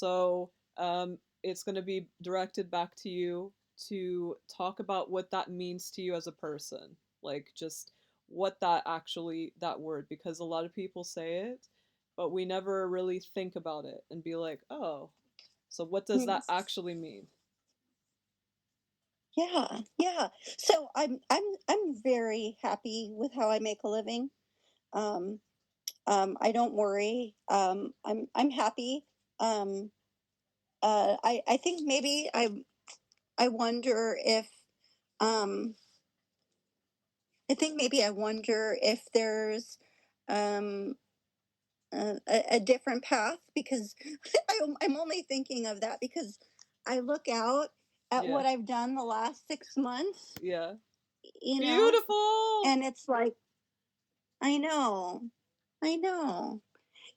So it's going to be directed back to you to talk about what that means to you as a person. Like, just what that actually, that word, because a lot of people say it, but we never really think about it and be like, oh, so what does Mm, that actually mean? yeah, yeah. So I'm very happy with how I make a living. Um, I don't worry. I'm happy. Um, I think maybe I wonder if um, I wonder if there's um, a different path because I'm only thinking of that because I look out at Yeah, what I've done the last 6 months, yeah. you know, Beautiful! and it's like, I know, I know.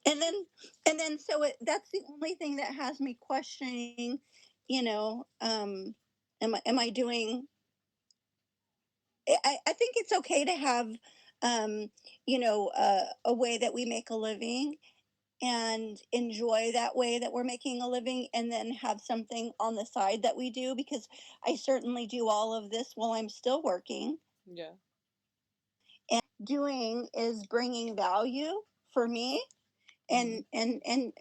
And then, so that's the only thing that has me questioning, you know, am I doing, I think it's okay to have, um, a way that we make a living and enjoy that way that we're making a living and then have something on the side that we do because I certainly do all of this while I'm still working. Yeah, And doing is bringing value for me mm-hmm. and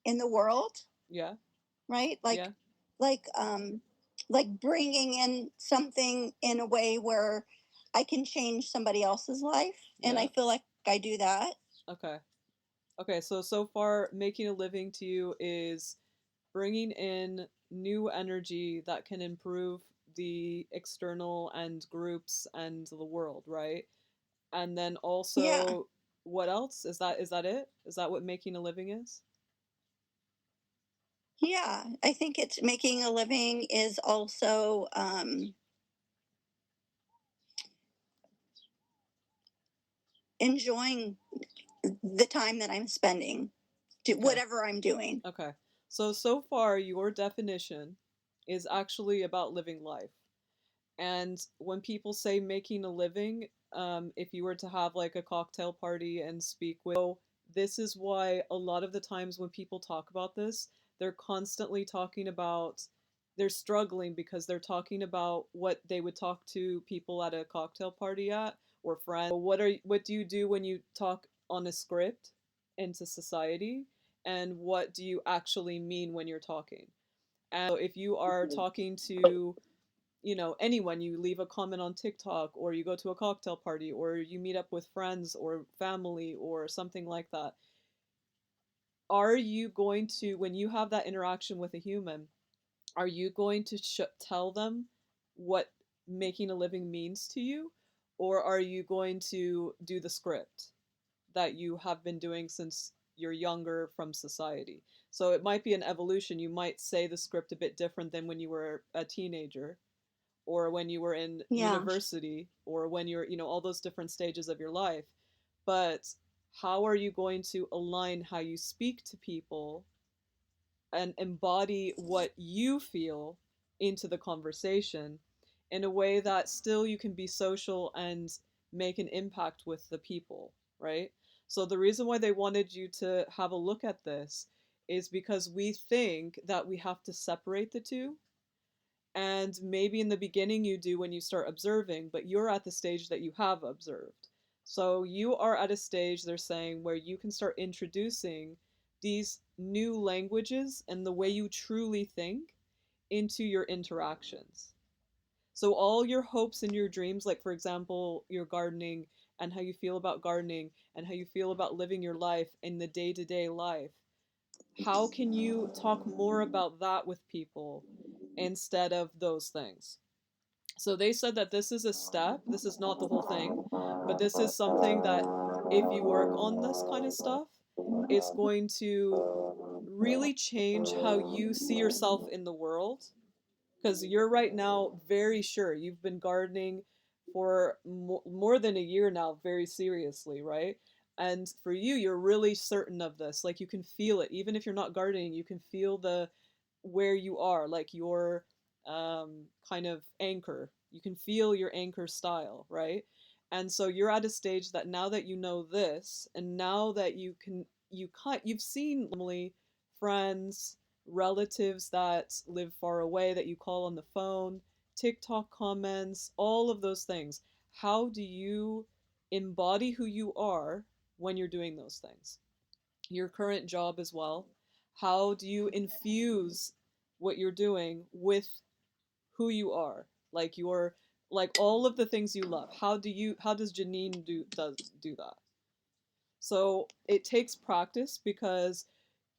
in the world, Yeah, right? yeah, Like like bringing in something in a way where I can change somebody else's life, and I yeah. feel like I do that. Okay. Okay, so far, making a living to you is bringing in new energy that can improve the external and groups and the world, right? And then Yeah. also, what else? Is that it? Is that what making a living is? Yeah, I think it's making a living is also enjoying the time that I'm spending, Okay. whatever I'm doing. Okay. So far, your definition is actually about living life. And when people say making a living, if you were to have like a cocktail party and speak with, this is why a lot of the times when people talk about this, they're constantly talking about, they're struggling because they're talking about what they would talk to people at a cocktail party at or friends. What do you do when you talk on a script into society? And what do you actually mean when you're talking? And so if you are talking to, anyone, you leave a comment on TikTok or you go to a cocktail party or you meet up with friends or family or something like that, are you going to, when you have that interaction with a human, are you going to tell them what making a living means to you? Or are you going to do the script that you have been doing since you're younger from society? So it might be an evolution. You might say the script a bit different than when you were a teenager or when you were in Yeah. university or when you're, all those different stages of your life. But how are you going to align how you speak to people and embody what you feel into the conversation in a way that still you can be social and make an impact with the people, right? So the reason why they wanted you to have a look at this is because we think that we have to separate the two, and maybe in the beginning you do when you start observing, but you're at the stage that you have observed. So you are at a stage, they're saying, where you can start introducing these new languages and the way you truly think into your interactions. So all your hopes and your dreams, like for example, your gardening and how you feel about gardening and how you feel about living your life in the day to day life, how can you talk more about that with people instead of those things? So they said that this is a step, this is not the whole thing, but this is something that if you work on this kind of stuff, it's going to really change how you see yourself in the world. Because you're right now very sure you've been gardening for more than a year now, very seriously, right? And for you, you're really certain of this. Like you can feel it, even if you're not gardening, you can feel the where you are, like your kind of anchor. You can feel your anchor style, right? And so you're at a stage that now that you know this, and now that you've seen family, friends, relatives that live far away that you call on the phone, TikTok comments, all of those things. How do you embody who you are when you're doing those things? Your current job as well. How do you infuse what you're doing with who you are? Like your like all of the things you love. How does Janine do that? So it takes practice because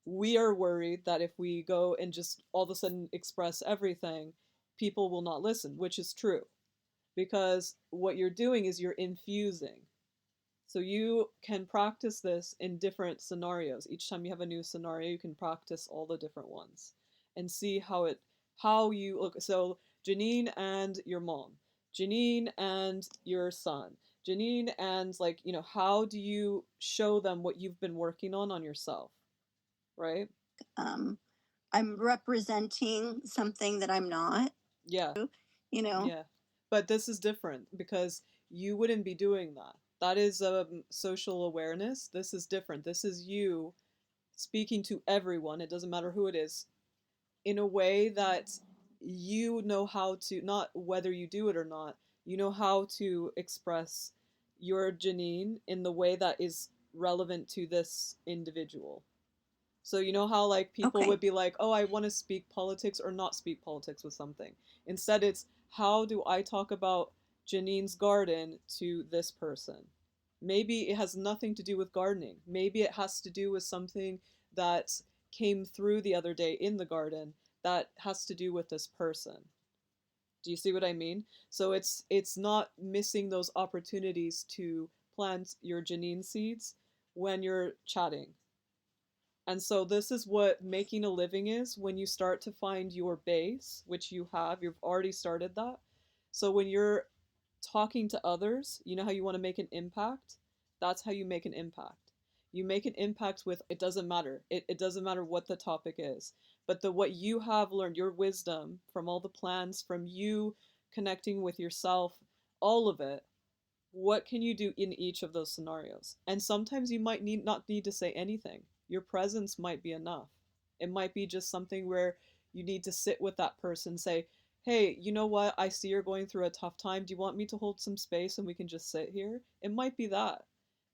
we are worried that if we go and just all of a sudden express everything, people will not listen, which is true. Because what you're doing is you're infusing. So you can practice this in different scenarios. Each time you have a new scenario, you can practice all the different ones and see how you look. So Janine and your mom, Janine and your son, Janine and like, how do you show them what you've been working on yourself, right? Um, I'm representing something that I'm not, Yeah. you know. Yeah. But this is different because you wouldn't be doing that. That is social awareness. This is different. This is you speaking to everyone, it doesn't matter who it is, in a way that you know how to, not whether you do it or not, you know how to express your Janine in the way that is relevant to this individual. So you know how like people Okay. would be like, "Oh, I want to speak politics or not speak politics with something." Instead, it's how do I talk about Janine's garden to this person? Maybe it has nothing to do with gardening. Maybe it has to do with something that came through the other day in the garden that has to do with this person. Do you see what I mean? So it's not missing those opportunities to plant your Janine seeds when you're chatting. And so this is what making a living is when you start to find your base, which you've already started that. So when you're talking to others, you know how you want to make an impact? That's how you make an impact. You make an impact with it doesn't matter. It doesn't matter what the topic is. But the what you have learned, your wisdom from all the plans, from you connecting with yourself, all of it, what can you do in each of those scenarios? And sometimes you might not need to say anything. Your presence might be enough. It might be just something where you need to sit with that person, say, "Hey, you know what? I see you're going through a tough time. Do you want me to hold some space and we can just sit here?" It might be that.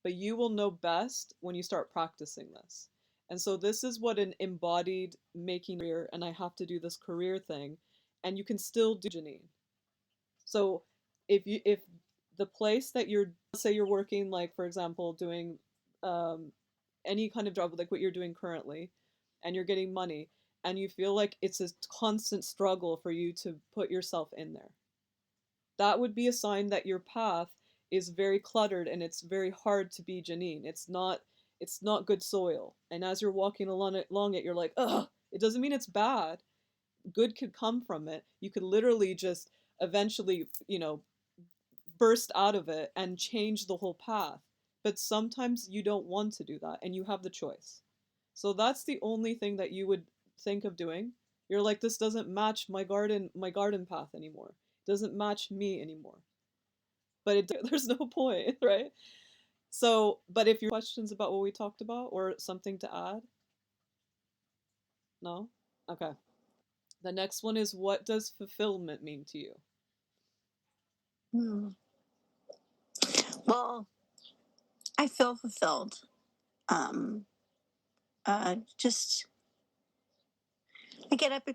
But you will know best when you start practicing this. And so this is what an embodied making career, and I have to do this career thing, and you can still do Janine. So if the place that you're, say you're working, like for example doing um, any kind of job like what you're doing currently, and you're getting money, and you feel like it's a constant struggle for you to put yourself in there, that would be a sign that your path is very cluttered and it's very hard to be Janine. It's not good soil. And as you're walking along it, you're like, ugh. It doesn't mean it's bad. Good could come from it. You could literally just eventually, burst out of it and change the whole path. But sometimes you don't want to do that and you have the choice. So that's the only thing that you would think of doing. You're like, this doesn't match my garden path anymore. It doesn't match me anymore. But there's no point, right? So, but if your questions about what we talked about or something to add, no? Okay. The next one is, what does fulfillment mean to you? Hmm. Well, I feel fulfilled. Um, just I get up,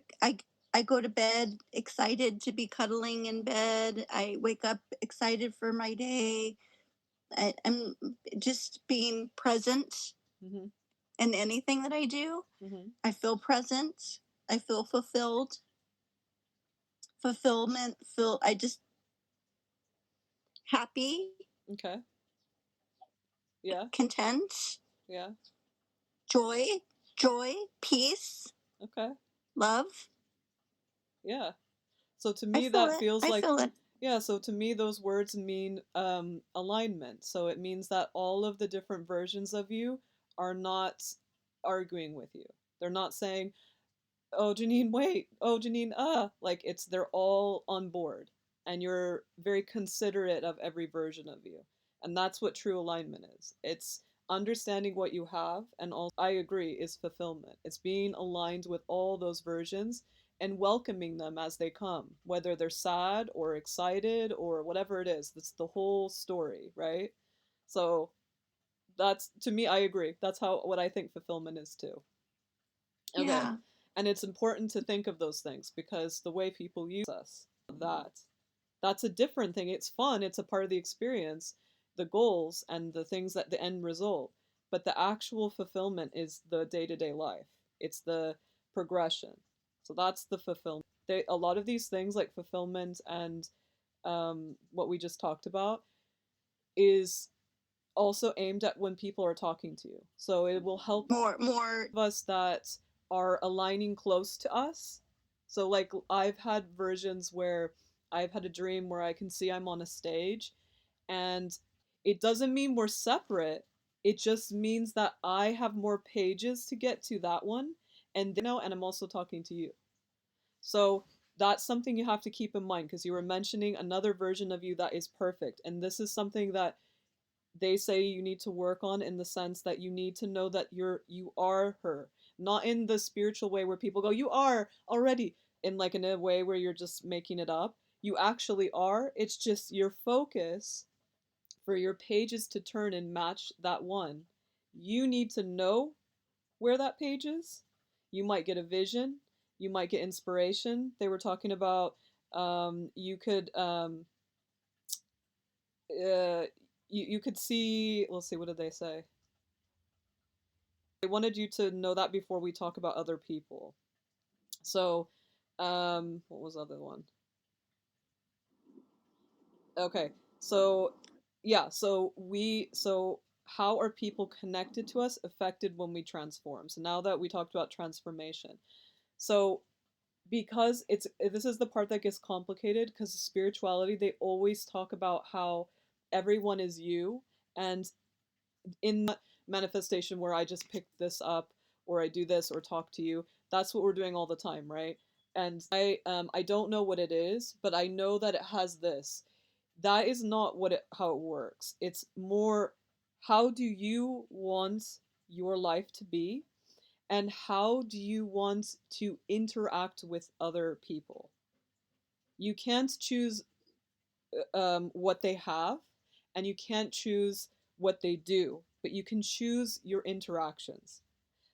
I go to bed excited to be cuddling in bed. I wake up excited for my day. I'm just being present Mm-hmm. in anything that I do. Mm-hmm. I feel present. I feel fulfilled. Fulfillment. Feel I just happy, Okay. Yeah. content, Yeah. joy, joy, peace, Okay. love. Yeah. So to I me, feel that it. feels I like, feel it. yeah, so to me, those words mean alignment. So it means that all of the different versions of you are not arguing with you. They're not saying, "Oh, Janine, wait. Oh, Janine, like they're all on board and you're very considerate of every version of you. And that's what true alignment is. It's understanding what you have, and also, I agree, is fulfillment. It's being aligned with all those versions and welcoming them as they come, whether they're sad or excited or whatever it is. That's the whole story, right? So that's, to me, I agree. That's how, what I think fulfillment is too. Okay. Yeah. And it's important to think of those things because the way people use us, that that's a different thing. It's fun, it's a part of the experience, the goals and the things that the end result. But the actual fulfillment is the day-to-day life. It's the progression. So that's the fulfillment. A lot of these things like fulfillment and what we just talked about is also aimed at when people are talking to you. So it will help More. us that are aligning close to us. So like I've had versions where I've had a dream where I can see I'm on a stage, and it doesn't mean we're separate. It just means that I have more pages to get to that one, and and I'm also talking to you. So that's something you have to keep in mind because you were mentioning another version of you that is perfect, and this is something that they say you need to work on, in the sense that you need to know that you are her, not in the spiritual way where people go you are already, in like in a way where you're just making it up. You actually are. It's just your focus for your pages to turn and match that one. You need to know where that page is. You might get a vision, you might get inspiration. They were talking about you could uh, you could see, let's see, what did they say? They wanted you to know that before we talk about other people. So, what was the other one? Okay, so yeah, so how are people connected to us affected when we transform? So now that we talked about transformation, so because it's this is the part that gets complicated because spirituality, they always talk about how everyone is you, and in manifestation where I just pick this up or I do this or talk to you, that's what we're doing all the time, right? And I don't know what it is, but I know that it has this. That is not how it works. It's more, how do you want your life to be, and how do you want to interact with other people? You can't choose what they have, and you can't choose what they do, but you can choose your interactions.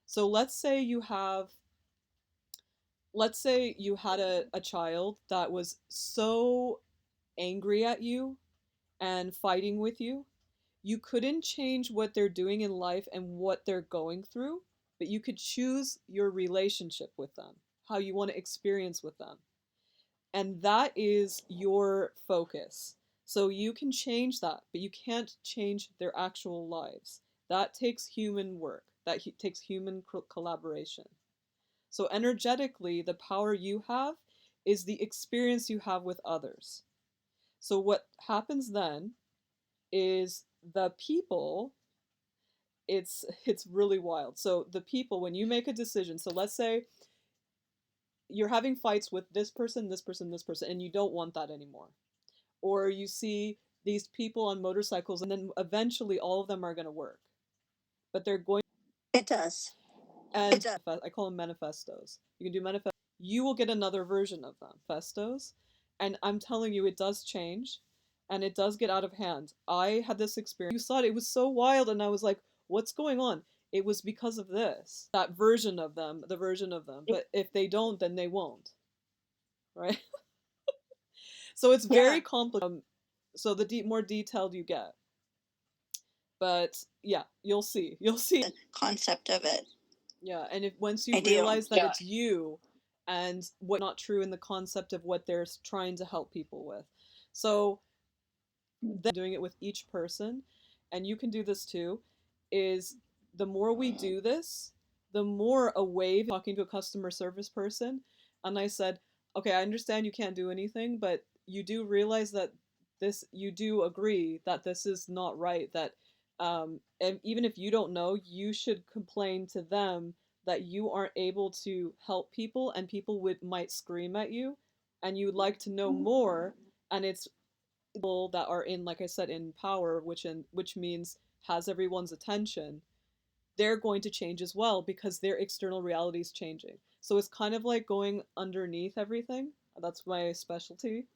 So let's say you had a child that was so angry at you and fighting with you. You couldn't change what they're doing in life and what they're going through, but you could choose your relationship with them, how you want to experience with them. And that is your focus. So you can change that, but you can't change their actual lives. That takes human work, takes human collaboration. So energetically, the power you have is the experience you have with others. So what happens then is the people, it's really wild. So the people, when you make a decision, so let's say you're having fights with this person, this person, this person, and you don't want that anymore. Or you see these people on motorcycles, and then eventually all of them are going to work, but they're going, It does. and I call them manifestos. You can do manifest, you will get another version of them, festos. And I'm telling you, it does change, and it does get out of hand. I had this experience, you saw it, it was so wild, and I was like, what's going on? It was because of this, that version of them, the version of them. But if they don't, then they won't, right? So it's Yeah. very complicated. So the more detailed you get, but yeah, you'll see The concept of it. yeah. And if once I you do. realize that it's you, and what not true in the concept of what they're trying to help people with. So then doing it with each person, and you can do this too, is the more we do this, the more a wave, talking to a customer service person, and I said, okay, I understand you can't do anything, but you do realize that you do agree that this is not right, that and even if you don't know, you should complain to them that you aren't able to help people, and people might scream at you, and you'd like to know more. And it's people that are in, like I said, in power, which means has everyone's attention, they're going to change as well because their external reality is changing. So it's kind of like going underneath everything. That's my specialty.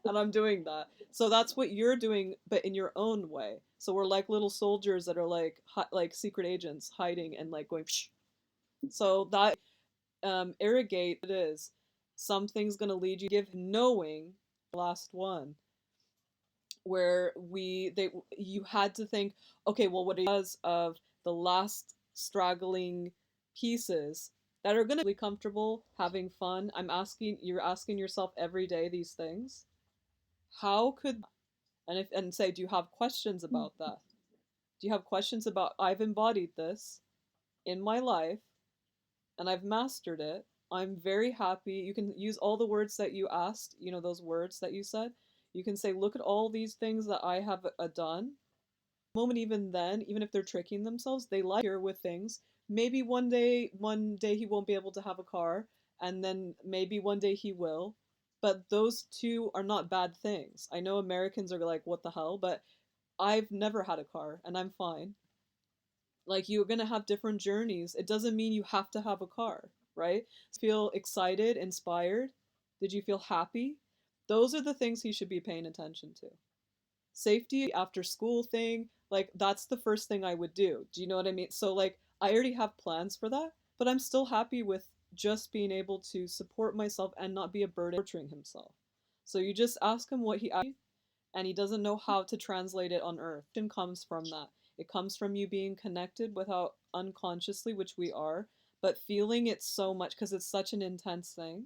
And I'm doing that. So that's what you're doing, but in your own way. So we're like little soldiers that are like secret agents hiding and like going. Psh. So that irrigate it is. Something's gonna lead you give knowing last one where they you had to think, okay, well, what because of the last straggling pieces that are going to be comfortable having fun. You're asking yourself every day these things. How could and say, do you have questions about that? Do you have questions about, I've embodied this in my life and I've mastered it. I'm very happy. You can use all the words that you asked, those words that you said. You can say, look at all these things that I have done. Moment, even then, even if they're tricking themselves, they like here with things. Maybe one day he won't be able to have a car, and then maybe one day he will. But those two are not bad things. I know Americans are like, what the hell? But I've never had a car, and I'm fine. Like, you're gonna have different journeys. It doesn't mean you have to have a car, right? Feel excited, inspired? Did you feel happy? Those are the things he should be paying attention to. Safety after school thing, like that's the first thing I would do you know what I mean? So like I already have plans for that, but I'm still happy with just being able to support myself and not be a burden torturing himself. So you just ask him what he and he doesn't know how to translate it on earth. It comes from that. It comes from you being connected without unconsciously, which we are, but feeling it so much because it's such an intense thing.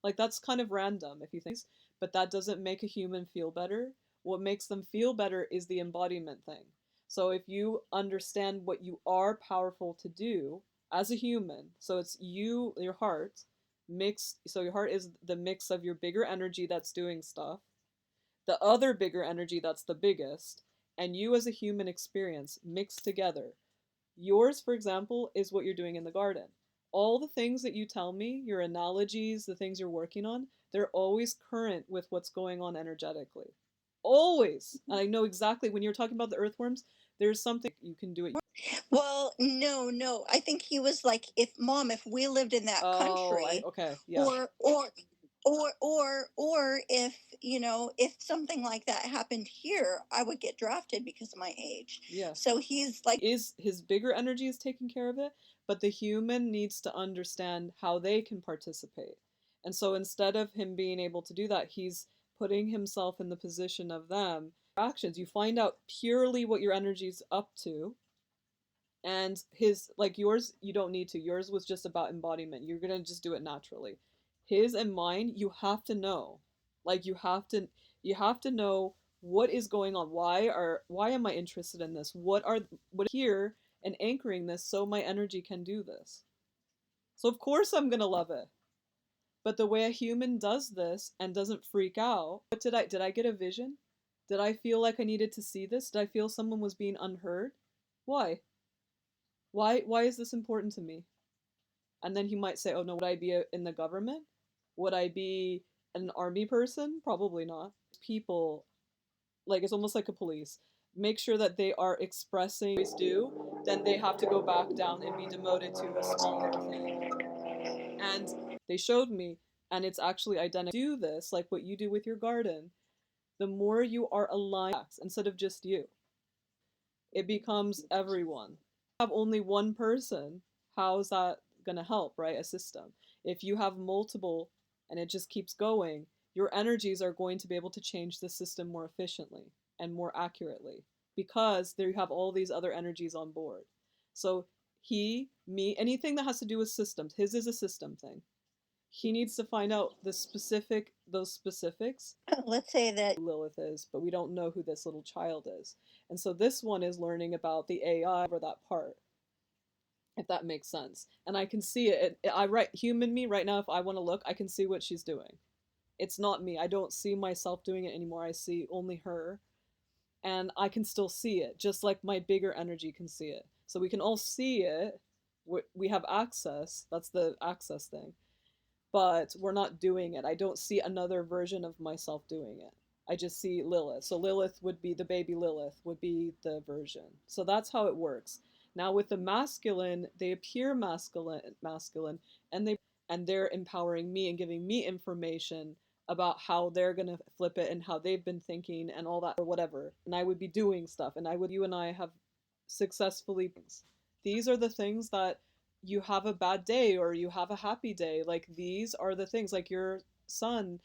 Like that's kind of random if you think, but that doesn't make a human feel better. What makes them feel better is the embodiment thing. So if you understand what you are powerful to do as a human, so it's you, your heart, mixed, so your heart is the mix of your bigger energy that's doing stuff, the other bigger energy that's the biggest, and you as a human experience mixed together. Yours, for example, is what you're doing in the garden. All the things that you tell me, your analogies, the things you're working on, they're always current with what's going on energetically. Always. And I know exactly when you're talking about the earthworms, there's something you can do it. Well, no, no. I think he was like, if mom, if we lived in that Oh, country, okay, yeah, or if if something like that happened here, I would get drafted because of my age. yeah. So he's like, Is his bigger energy is taking care of it, but the human needs to understand how they can participate. And so instead of him being able to do that, he's putting himself in the position of them. Actions, you find out purely what your energy's up to, and his, like yours, you don't need to. Yours was just about embodiment. You're gonna just do it naturally. His and mine, you have to know. Like you have to know what is going on. Why am I interested in this? What here and anchoring this so my energy can do this. So of course I'm gonna love it. But the way a human does this and doesn't freak out, what did I get a vision? Did I feel like I needed to see this? Did I feel someone was being unheard? Why? Why is this important to me? And then he might say, oh no, would I be in the government? Would I be an army person? Probably not. People, like it's almost like a police. Make sure that they are expressing do, then they have to go back down and be demoted to a smaller thing. And they showed me, and it's actually identical. Do this, like what you do with your garden. The more you are aligned instead of just you, it becomes everyone. Have only one person, how's that going to help, right? A system. If you have multiple and it just keeps going, your energies are going to be able to change the system more efficiently and more accurately because there you have all these other energies on board. So he, me, anything that has to do with systems, his is a system thing. He needs to find out those specifics. let's say that. Lilith is, but we don't know who this little child is. And so this one is learning about the AI over that part, if that makes sense. And I can see it. I write human me right now. If I want to look, I can see what she's doing. It's not me. I don't see myself doing it anymore. I see only her. And I can still see it, just like my bigger energy can see it. So we can all see it. We have access. That's the access thing. But we're not doing it. I don't see another version of myself doing it. I just see Lilith. So Lilith would be the baby Lilith, would be the version. So that's how it works. Now with the masculine, they appear masculine, and they're empowering me and giving me information about how they're going to flip it and how they've been thinking and all that or whatever. And I would be doing stuff, and I would you and I have successfully these are the things that you have a bad day or you have a happy day. Like these are the things, like your son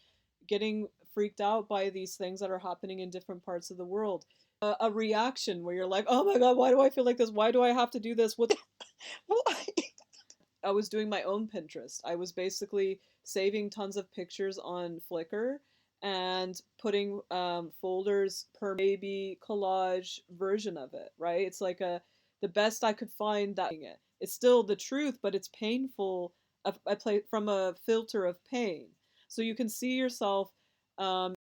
getting freaked out by these things that are happening in different parts of the world. A reaction where you're like, oh my God, why do I feel like this? Why do I have to do this? What? Why? I was doing my own Pinterest. I was basically saving tons of pictures on Flickr and putting folders per maybe collage version of it, right? It's like the best I could find that it. It's still the truth, but it's painful. I play from a filter of pain. So you can see yourself